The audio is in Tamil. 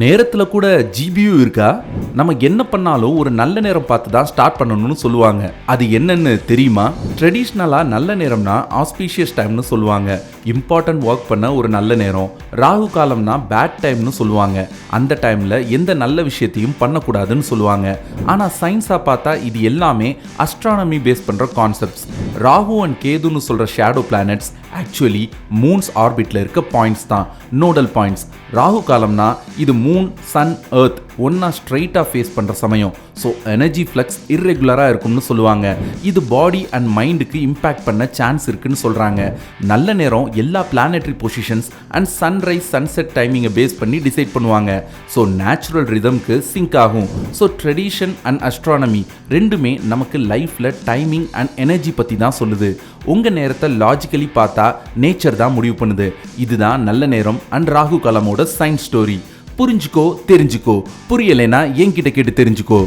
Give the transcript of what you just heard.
நேரத்துல கூட ஜிபியு இருக்கா? நம்ம என்ன பண்ணாலும் ஒரு நல்ல நேரம் பார்த்து தான் ஸ்டார்ட் பண்ணணும்னு சொல்லுவாங்க. அது என்னன்னு தெரியுமா? ட்ரெடிஷ்னலா நல்ல நேரம்னா ஆஸ்பீஷியஸ் டைம்னு சொல்லுவாங்க. இம்பார்ட்டன்ட் ஒர்க் பண்ண ஒரு நல்ல நேரம். ராகு காலம்னா பேட் டைம்னு சொல்லுவாங்க. அந்த டைம்ல எந்த நல்ல விஷயத்தையும் பண்ணக்கூடாதுன்னு சொல்லுவாங்க. ஆனா சயின்ஸா பார்த்தா இது எல்லாமே அஸ்ட்ரானமி பேஸ் பண்ற கான்செப்ட்ஸ். ராகு அண்ட் கேதுன்னு சொல்ற ஷேடோ பிளானட்ஸ் ஆக்சுவலி மூன்ஸ் ஆர்பிட்ல இருக்க பாயிண்ட்ஸ் தான், நோடல் பாயிண்ட்ஸ். ராகு காலம்னா இது மூன், சன், எர்த் ஒன்னா ஸ்ட்ரைட்டா ஃபேஸ் பண்ற சமயம். ஸோ எனர்ஜி ஃப்ளக்ஸ் இர்ரெகுலரா இருக்கும்னு சொல்லுவாங்க. இது பாடி அண்ட் மைண்டுக்கு இம்பாக்ட் பண்ண சான்ஸ் இருக்குன்னு சொல்றாங்க. நல்ல நேரம் எல்லா planetary positions and sunrise sunset டைமிங்கை பேஸ் பண்ணி டிசைட் பண்ணுவாங்க. ஸோ நேச்சுரல் ரிதம்க்கு சிங்க் ஆகும். ஸோ ட்ரெடிஷன் அண்ட் அஸ்ட்ரானமி ரெண்டுமே நமக்கு லைஃப்ல டைமிங் அண்ட் எனர்ஜி பத்தி தான் சொல்லுது. உங்க நேரத்தை லாஜிக்கலி பார்த்தா நேச்சர் தான் முடிவு பண்ணுது. இதுதான் நல்ல நேரம் அண்ட் ராகு காலமோட சயின்ஸ் ஸ்டோரி. புரிஞ்சுக்கோ, தெரிஞ்சுக்கோ. புரியலைன்னா என்கிட்ட கேட்டு தெரிஞ்சுக்கோ.